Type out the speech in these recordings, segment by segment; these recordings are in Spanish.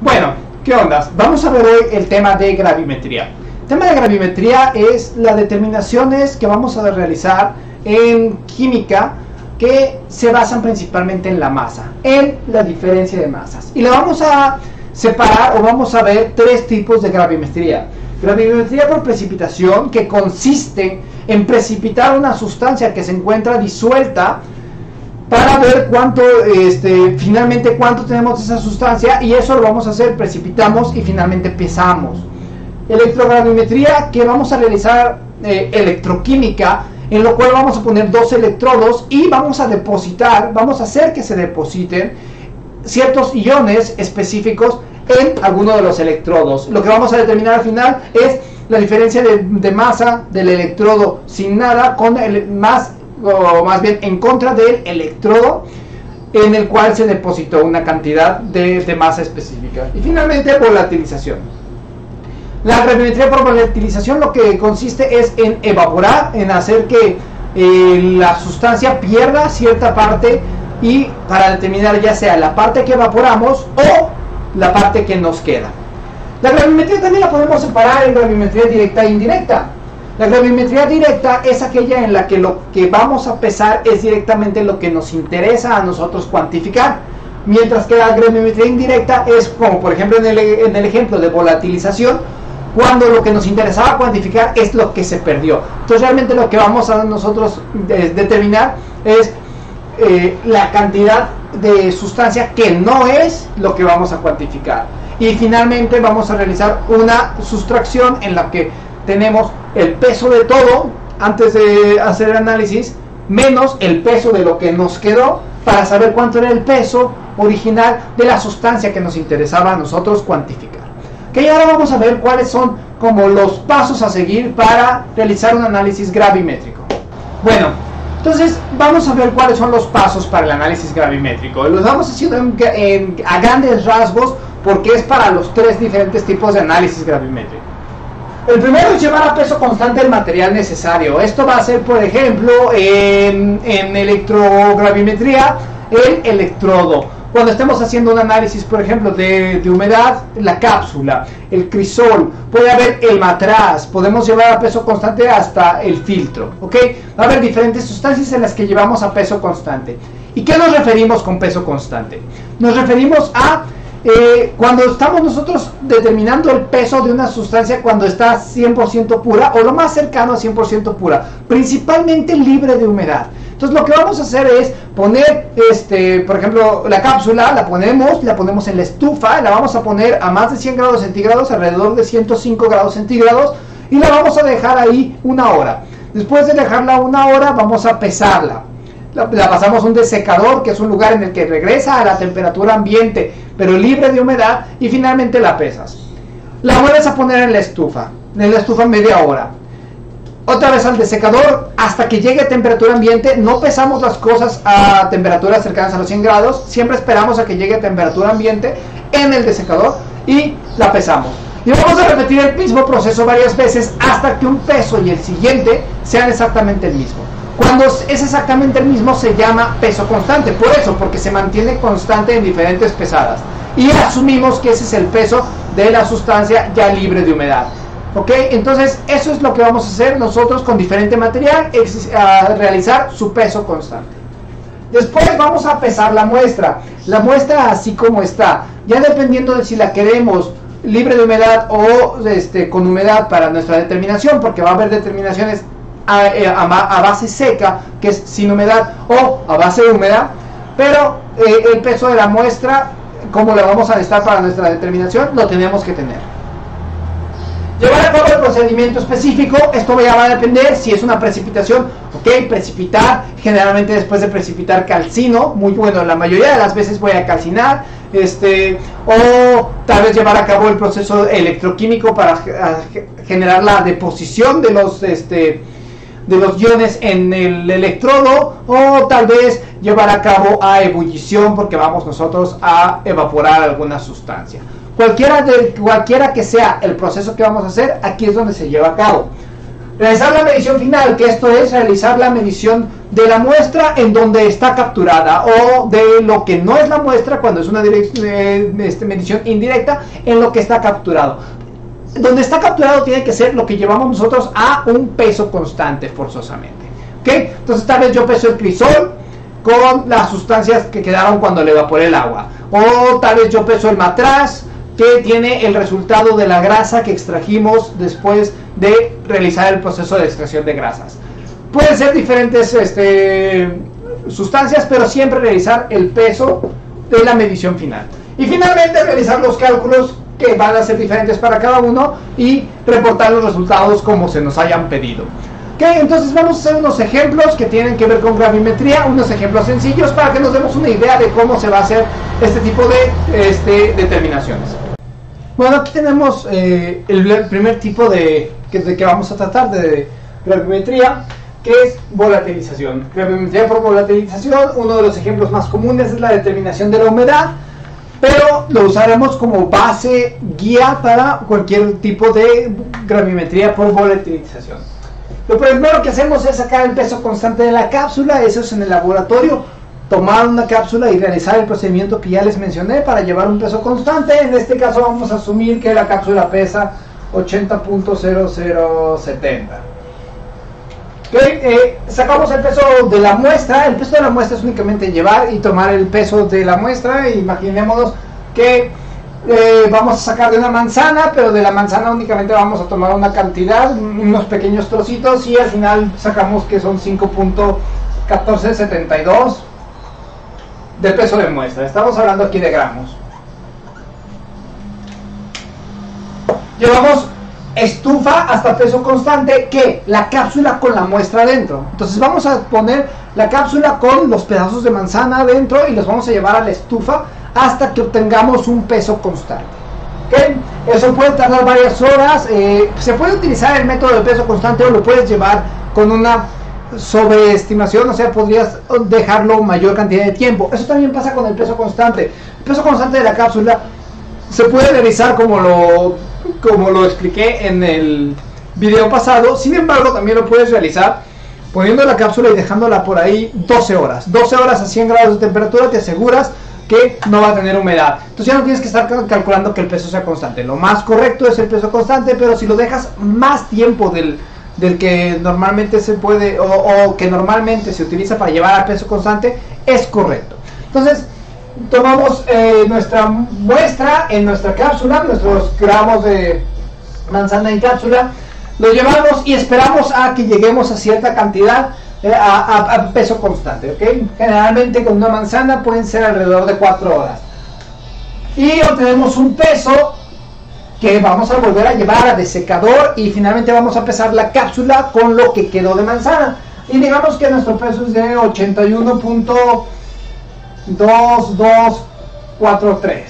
Bueno, ¿qué onda? Vamos a ver hoy el tema de gravimetría. El tema de gravimetría es las determinaciones que vamos a realizar en química que se basan principalmente en la masa, en la diferencia de masas. Y la vamos a separar o vamos a ver tres tipos de gravimetría. Gravimetría por precipitación, que consiste en precipitar una sustancia que se encuentra disuelta para ver cuánto, finalmente cuánto tenemos de esa sustancia, y eso lo vamos a hacer, precipitamos y finalmente pesamos. Electrogravimetría, que vamos a realizar electroquímica, en lo cual vamos a poner dos electrodos y vamos a depositar, vamos a hacer que se depositen ciertos iones específicos en alguno de los electrodos. Lo que vamos a determinar al final es la diferencia de masa del electrodo sin nada con el más bien en contra del electrodo en el cual se depositó una cantidad de masa específica. Y finalmente, volatilización. La gravimetría por volatilización lo que consiste es en evaporar, en hacer que la sustancia pierda cierta parte, y para determinar ya sea la parte que evaporamos o la parte que nos queda. La gravimetría también la podemos separar en gravimetría directa e indirecta. La gravimetría directa es aquella en la que lo que vamos a pesar es directamente lo que nos interesa a nosotros cuantificar, mientras que la gravimetría indirecta es como por ejemplo en el ejemplo de volatilización, cuando lo que nos interesaba cuantificar es lo que se perdió. Entonces realmente lo que vamos a nosotros determinar es la cantidad de sustancia que no es lo que vamos a cuantificar. Y finalmente vamos a realizar una sustracción en la que tenemos el peso de todo antes de hacer el análisis menos el peso de lo que nos quedó, para saber cuánto era el peso original de la sustancia que nos interesaba a nosotros cuantificar. Y ahora vamos a ver cuáles son como los pasos a seguir para realizar un análisis gravimétrico. Bueno, entonces vamos a ver cuáles son los pasos para el análisis gravimétrico. Los vamos haciendo a grandes rasgos porque es para los tres diferentes tipos de análisis gravimétrico. El primero es llevar a peso constante el material necesario. Esto va a ser, por ejemplo, en electrogravimetría, el electrodo. Cuando estemos haciendo un análisis, por ejemplo, de humedad, la cápsula, el crisol, puede haber el matraz, podemos llevar a peso constante hasta el filtro, ¿ok? Va a haber diferentes sustancias en las que llevamos a peso constante. ¿Y qué nos referimos con peso constante? Nos referimos a cuando estamos nosotros determinando el peso de una sustancia cuando está 100% pura o lo más cercano a 100% pura, principalmente libre de humedad. Entonces lo que vamos a hacer es poner, por ejemplo, la cápsula, la ponemos en la estufa, la vamos a poner a más de 100 grados centígrados, alrededor de 105 grados centígrados, y la vamos a dejar ahí una hora. Después de dejarla una hora, vamos a pesarla. La pasamos a un desecador, que es un lugar en el que regresa a la temperatura ambiente, pero libre de humedad, y finalmente la pesas. La vuelves a poner en la estufa media hora. Otra vez al desecador hasta que llegue a temperatura ambiente. No pesamos las cosas a temperaturas cercanas a los 100 grados, siempre esperamos a que llegue a temperatura ambiente en el desecador y la pesamos. Y vamos a repetir el mismo proceso varias veces hasta que un peso y el siguiente sean exactamente el mismo. Cuando es exactamente el mismo se llama peso constante, por eso, porque se mantiene constante en diferentes pesadas. Y asumimos que ese es el peso de la sustancia ya libre de humedad. ¿Ok? Entonces eso es lo que vamos a hacer nosotros con diferente material, a realizar su peso constante. Después vamos a pesar la muestra así como está, ya dependiendo de si la queremos libre de humedad o con humedad para nuestra determinación, porque va a haber determinaciones a base seca, que es sin humedad, o a base húmeda, pero el peso de la muestra, como la vamos a necesitar para nuestra determinación, lo tenemos que tener. Llevar a cabo el procedimiento específico, esto ya va a depender si es una precipitación, ok, precipitar, generalmente después de precipitar calcino, muy bueno, la mayoría de las veces voy a calcinar, o tal vez llevar a cabo el proceso electroquímico para generar la deposición de los iones en el electrodo, o tal vez llevar a cabo a ebullición porque vamos nosotros a evaporar alguna sustancia. Cualquiera que sea el proceso que vamos a hacer, aquí es donde se lleva a cabo. Realizar la medición final, que esto es realizar la medición de la muestra en donde está capturada, o de lo que no es la muestra cuando es una medición indirecta en lo que está capturado. Donde está capturado tiene que ser lo que llevamos nosotros a un peso constante forzosamente. ¿Okay? Entonces tal vez yo peso el crisol con las sustancias que quedaron cuando le evaporé el agua, o tal vez yo peso el matraz que tiene el resultado de la grasa que extrajimos después de realizar el proceso de extracción de grasas. Pueden ser diferentes sustancias, pero siempre realizar el peso de la medición final. Y finalmente realizar los cálculos que van a ser diferentes para cada uno y reportar los resultados como se nos hayan pedido. Okay, entonces vamos a hacer unos ejemplos que tienen que ver con gravimetría, unos ejemplos sencillos para que nos demos una idea de cómo se va a hacer este tipo de determinaciones. Bueno, aquí tenemos el primer tipo de que vamos a tratar de gravimetría, que es volatilización. Gravimetría por volatilización, uno de los ejemplos más comunes es la determinación de la humedad, pero lo usaremos como base guía para cualquier tipo de gravimetría por volatilización. Lo primero que hacemos es sacar el peso constante de la cápsula, eso es en el laboratorio. Tomar una cápsula y realizar el procedimiento que ya les mencioné para llevar un peso constante. En este caso vamos a asumir que la cápsula pesa 80.0070. Okay, sacamos el peso de la muestra. El peso de la muestra es únicamente llevar y tomar el peso de la muestra. Imaginémonos que vamos a sacar de una manzana, pero de la manzana únicamente vamos a tomar una cantidad, unos pequeños trocitos, y al final sacamos que son 5.1472 del peso de muestra. Estamos hablando aquí de gramos. Llevamos estufa hasta peso constante, que la cápsula con la muestra dentro. Entonces vamos a poner la cápsula con los pedazos de manzana adentro y los vamos a llevar a la estufa hasta que obtengamos un peso constante. ¿Okay? Eso puede tardar varias horas. Se puede utilizar el método de peso constante o lo puedes llevar con una sobreestimación, o sea, podrías dejarlo mayor cantidad de tiempo. Eso también pasa con el peso constante. El peso constante de la cápsula se puede realizar como lo expliqué en el video pasado. Sin embargo, también lo puedes realizar poniendo la cápsula y dejándola por ahí 12 horas. 12 horas a 100 grados de temperatura, te aseguras que no va a tener humedad. Entonces ya no tienes que estar calculando que el peso sea constante. Lo más correcto es el peso constante, pero si lo dejas más tiempo del que normalmente se puede o que normalmente se utiliza para llevar a peso constante, es correcto. Entonces tomamos nuestra muestra en nuestra cápsula, nuestros gramos de manzana en cápsula, lo llevamos y esperamos a que lleguemos a cierta cantidad a peso constante, ¿okay? Generalmente con una manzana pueden ser alrededor de 4 horas y obtenemos un peso que vamos a volver a llevar a desecador y finalmente vamos a pesar la cápsula con lo que quedó de manzana y digamos que nuestro peso es de 81.2243.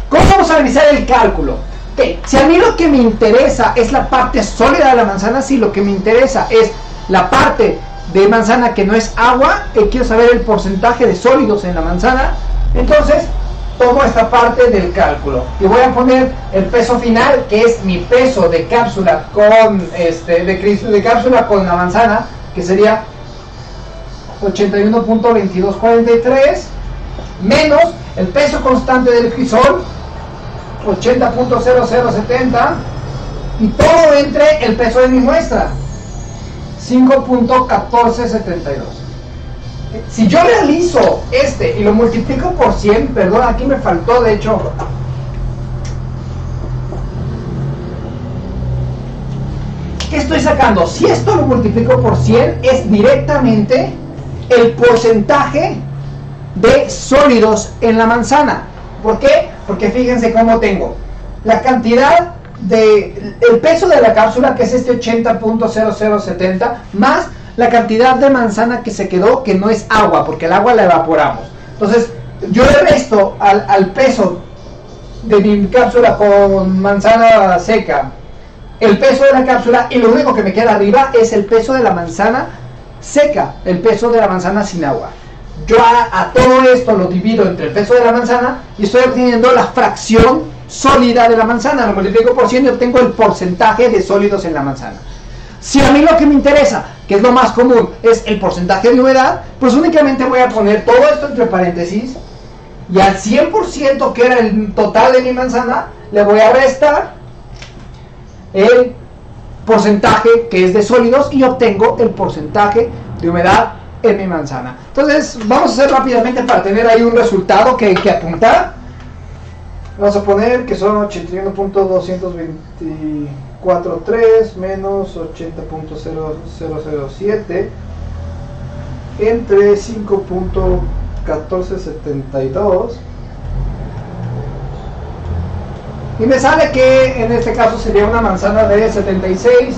¿Cómo vamos a realizar el cálculo? Okay. Si a mí lo que me interesa es la parte sólida de la manzana, si lo que me interesa es la parte de manzana que no es agua, quiero saber el porcentaje de sólidos en la manzana, entonces tomo esta parte del cálculo y voy a poner el peso final, que es mi peso de cápsula con de cápsula con la manzana, que sería 81.2243 menos el peso constante del crisol 80.0070 y todo entre el peso de mi muestra 5.1472. Si yo realizo y lo multiplico por 100, perdón, aquí me faltó de hecho ¿qué estoy sacando? Si esto lo multiplico por 100 es directamente el porcentaje de sólidos en la manzana. ¿Por qué? Porque fíjense cómo tengo la cantidad el peso de la cápsula, que es este 80.0070, más la cantidad de manzana que se quedó, que no es agua, porque el agua la evaporamos. Entonces, yo le resto al peso de mi cápsula con manzana seca el peso de la cápsula, y lo único que me queda arriba es el peso de la manzana seca, el peso de la manzana sin agua. Yo a todo esto lo divido entre el peso de la manzana y estoy obteniendo la fracción sólida de la manzana, lo multiplico por 100 y obtengo el porcentaje de sólidos en la manzana. Si a mí lo que me interesa, que es lo más común, es el porcentaje de humedad, pues únicamente voy a poner todo esto entre paréntesis y al 100% que era el total de mi manzana, le voy a restar el porcentaje que es de sólidos y obtengo el porcentaje de humedad en mi manzana. Entonces vamos a hacer rápidamente para tener ahí un resultado que apuntar. Vamos a poner que son 81.224.3 menos 80.0007 entre 5.1472 y me sale que en este caso sería una manzana de 76.35%.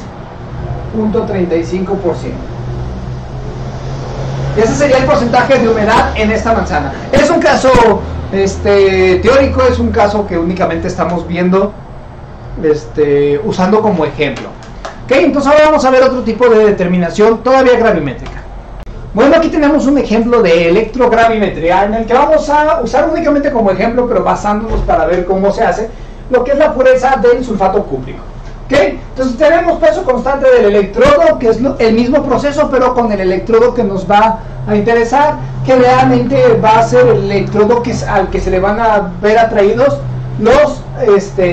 Ese sería el porcentaje de humedad en esta manzana. Es un caso teórico, es un caso que únicamente estamos viendo, usando como ejemplo. Ok, entonces ahora vamos a ver otro tipo de determinación todavía gravimétrica. Bueno, aquí tenemos un ejemplo de electrogravimetría en el que vamos a usar únicamente como ejemplo, pero basándonos para ver cómo se hace, lo que es la pureza del sulfato cúprico. ¿Okay? Entonces tenemos peso constante del electrodo, que es el mismo proceso, pero con el electrodo que nos va a interesar, que realmente va a ser el electrodo al que se le van a ver atraídos los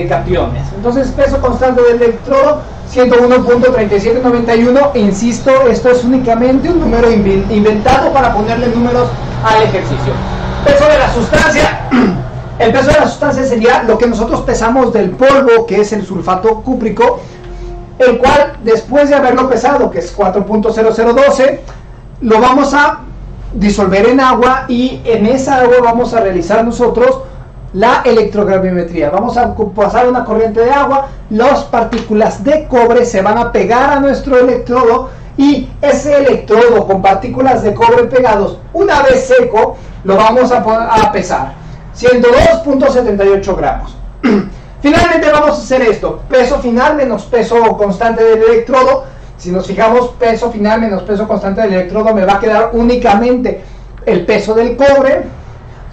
cationes. Entonces peso constante del electrodo 101.3791, e insisto, esto es únicamente un número inventado para ponerle números al ejercicio. Peso de la sustancia. El peso de la sustancia sería lo que nosotros pesamos del polvo, que es el sulfato cúprico, el cual después de haberlo pesado, que es 4.0012, lo vamos a disolver en agua y en esa agua vamos a realizar nosotros la electrogravimetría. Vamos a pasar una corriente de agua, las partículas de cobre se van a pegar a nuestro electrodo y ese electrodo con partículas de cobre pegados, una vez seco, lo vamos a pesar. 102.78 gramos. Finalmente vamos a hacer esto: peso final menos peso constante del electrodo. Si nos fijamos, peso final menos peso constante del electrodo, me va a quedar únicamente el peso del cobre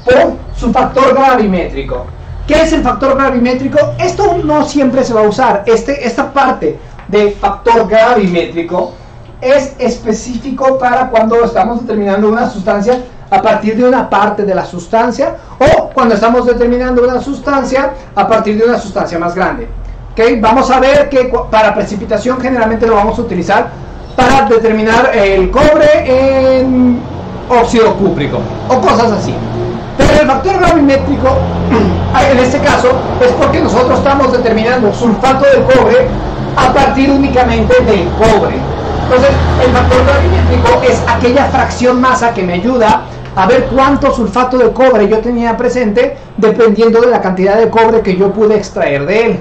por su factor gravimétrico. ¿Qué es el factor gravimétrico? Esto no siempre se va a usar. Esta parte de factor gravimétrico es específico para cuando estamos determinando una sustancia a partir de una parte de la sustancia, o cuando estamos determinando una sustancia a partir de una sustancia más grande. ¿Okay? Vamos a ver que para precipitación generalmente lo vamos a utilizar para determinar el cobre en óxido cúprico o cosas así. Pero el factor gravimétrico en este caso es porque nosotros estamos determinando sulfato de cobre a partir únicamente del cobre. Entonces el factor gravimétrico es aquella fracción masa que me ayuda a ver cuánto sulfato de cobre yo tenía presente dependiendo de la cantidad de cobre que yo pude extraer de él.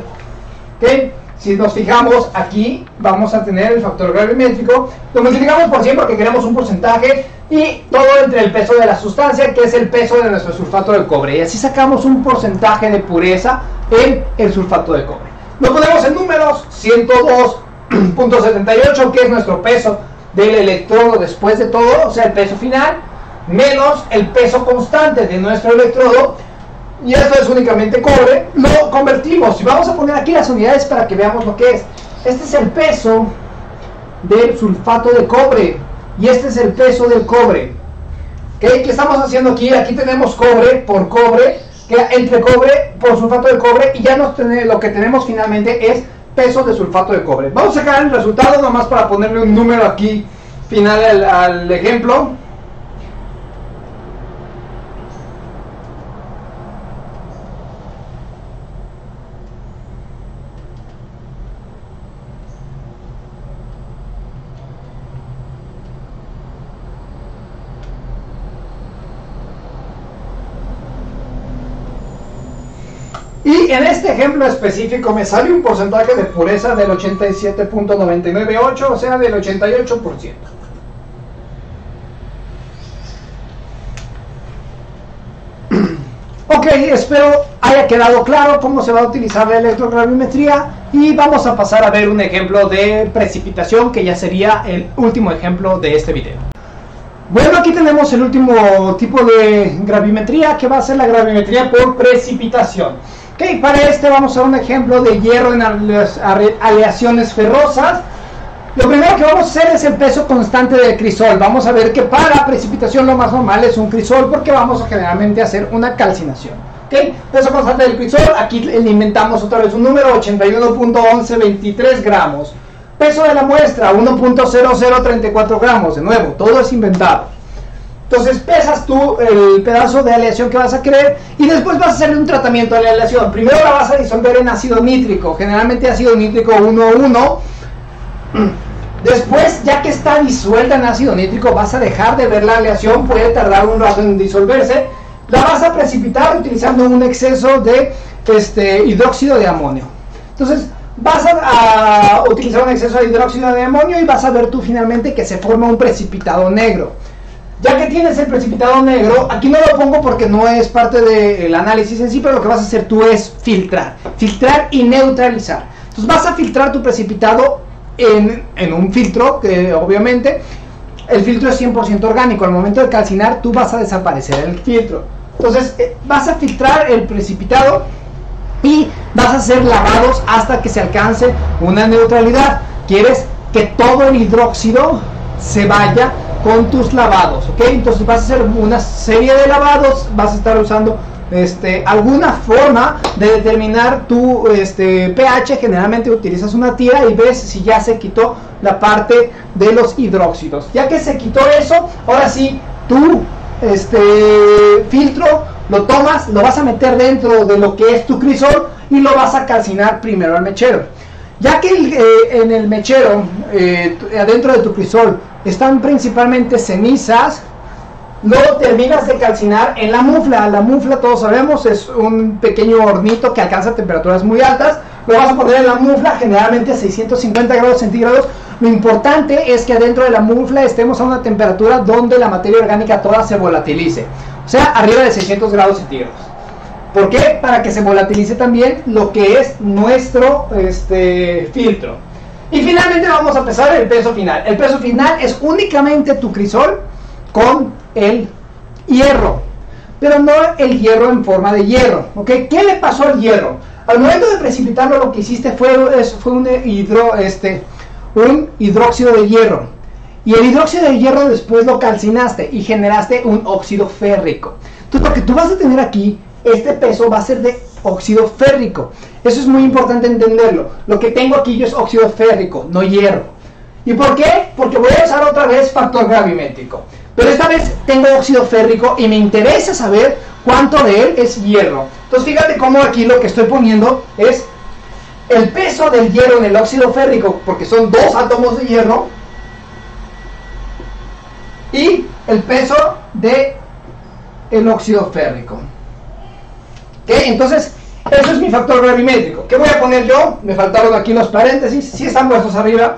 ¿Okay? Si nos fijamos aquí, vamos a tener el factor gravimétrico, lo multiplicamos por 100 porque queremos un porcentaje y todo entre el peso de la sustancia, que es el peso de nuestro sulfato de cobre, y así sacamos un porcentaje de pureza en el sulfato de cobre. Lo ponemos en números: 102.78, que es nuestro peso del electrodo después de todo, o sea el peso final, menos el peso constante de nuestro electrodo, y esto es únicamente cobre. Lo convertimos y vamos a poner aquí las unidades para que veamos lo que es. Este es el peso del sulfato de cobre y este es el peso del cobre. ¿Okay? ¿Qué estamos haciendo aquí? Aquí tenemos cobre por cobre, que entre cobre por sulfato de cobre, y ya lo que tenemos finalmente es peso de sulfato de cobre. Vamos a sacar el resultado nomás para ponerle un número aquí final al ejemplo. Y en este ejemplo específico me sale un porcentaje de pureza del 87.998, o sea del 88%. Ok, espero haya quedado claro cómo se va a utilizar la electrogravimetría y vamos a pasar a ver un ejemplo de precipitación, que ya sería el último ejemplo de este video. Bueno, aquí tenemos el último tipo de gravimetría, que va a ser la gravimetría por precipitación. Ok, para este vamos a un ejemplo de hierro en aleaciones ferrosas. Lo primero que vamos a hacer es el peso constante del crisol. Vamos a ver que para precipitación lo más normal es un crisol porque vamos a generalmente hacer una calcinación. Ok, peso constante del crisol, aquí le inventamos otra vez un número, 81.1123 gramos. Peso de la muestra, 1.0034 gramos. De nuevo, todo es inventado. Entonces pesas tú el pedazo de aleación que vas a querer y después vas a hacerle un tratamiento de la aleación. Primero la vas a disolver en ácido nítrico, generalmente ácido nítrico 1,1. Después, ya que está disuelta en ácido nítrico, vas a dejar de ver la aleación, puede tardar un rato en disolverse. La vas a precipitar utilizando un exceso de hidróxido de amonio. Entonces vas a utilizar un exceso de hidróxido de amonio y vas a ver tú finalmente que se forma un precipitado negro. Ya que tienes el precipitado negro, aquí no lo pongo porque no es parte del análisis en sí, pero lo que vas a hacer tú es filtrar y neutralizar. Entonces vas a filtrar tu precipitado en un filtro, que obviamente el filtro es 100% orgánico. Al momento de calcinar tú vas a desaparecer el filtro. Entonces vas a filtrar el precipitado y vas a hacer lavados hasta que se alcance una neutralidad. Quieres que todo el hidróxido se vaya con tus lavados, ¿ok? Entonces vas a hacer una serie de lavados, vas a estar usando alguna forma de determinar tu pH. Generalmente utilizas una tira y ves si ya se quitó la parte de los hidróxidos. Ya que se quitó eso, ahora sí, tu filtro lo tomas, lo vas a meter dentro de lo que es tu crisol y lo vas a calcinar primero al mechero. Ya que en el mechero, adentro de tu crisol, están principalmente cenizas, luego terminas de calcinar en la mufla. La mufla, todos sabemos, es un pequeño hornito que alcanza temperaturas muy altas. Lo vas a poner en la mufla, generalmente a 650 grados centígrados. Lo importante es que adentro de la mufla estemos a una temperatura donde la materia orgánica toda se volatilice, o sea, arriba de 600 grados centígrados. ¿Por qué? Para que se volatilice también lo que es nuestro filtro. Y finalmente vamos a pesar el peso final. El peso final es únicamente tu crisol con el hierro, pero no el hierro en forma de hierro, ¿ok? ¿Qué le pasó al hierro? Al momento de precipitarlo, lo que hiciste fue un hidróxido de hierro, y el hidróxido de hierro después lo calcinaste y generaste un óxido férrico. Entonces lo que tú vas a tener aquí, este peso va a ser de óxido férrico. Eso es muy importante entenderlo. Lo que tengo aquí yo es óxido férrico, no hierro. ¿Y por qué? Porque voy a usar otra vez factor gravimétrico, pero esta vez tengo óxido férrico y me interesa saber cuánto de él es hierro. Entonces fíjate cómo aquí lo que estoy poniendo es el peso del hierro en el óxido férrico, porque son dos átomos de hierro, y el peso de el óxido férrico. ¿Okay? Entonces eso es mi factor gravimétrico. ¿Qué voy a poner yo? Me faltaron aquí los paréntesis, si están puestos arriba.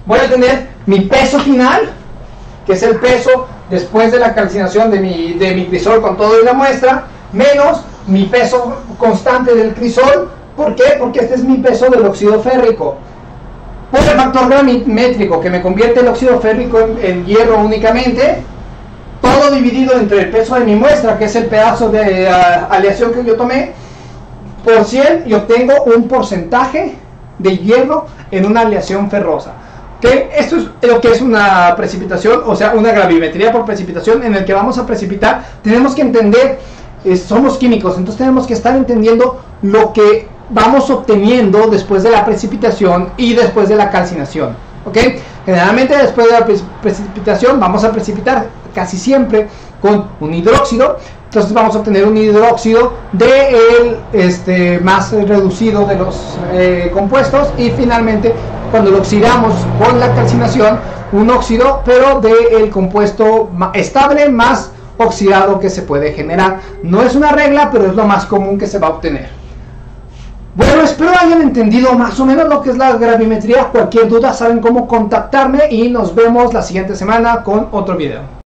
Voy a tener mi peso final, que es el peso después de la calcinación de mi crisol con todo y la muestra, menos mi peso constante del crisol. ¿Por qué? Porque este es mi peso del óxido férrico. Por el factor gravimétrico, que me convierte el óxido férrico en hierro únicamente, todo dividido entre el peso de mi muestra, que es el pedazo de aleación que yo tomé, por 100, y obtengo un porcentaje de hierro en una aleación ferrosa. ¿Okay? Esto es lo que es una precipitación, o sea, una gravimetría por precipitación, en el que vamos a precipitar. Tenemos que entender, somos químicos, entonces tenemos que estar entendiendo lo que vamos obteniendo después de la precipitación y después de la calcinación. ¿Okay? Generalmente después de la precipitación vamos a precipitar casi siempre con un hidróxido. Entonces vamos a obtener un hidróxido de más reducido de los compuestos, y finalmente cuando lo oxidamos con la calcinación, un óxido pero del compuesto estable más oxidado que se puede generar. No es una regla, pero es lo más común que se va a obtener. Bueno, espero hayan entendido más o menos lo que es la gravimetría. Cualquier duda saben cómo contactarme, y nos vemos la siguiente semana con otro video.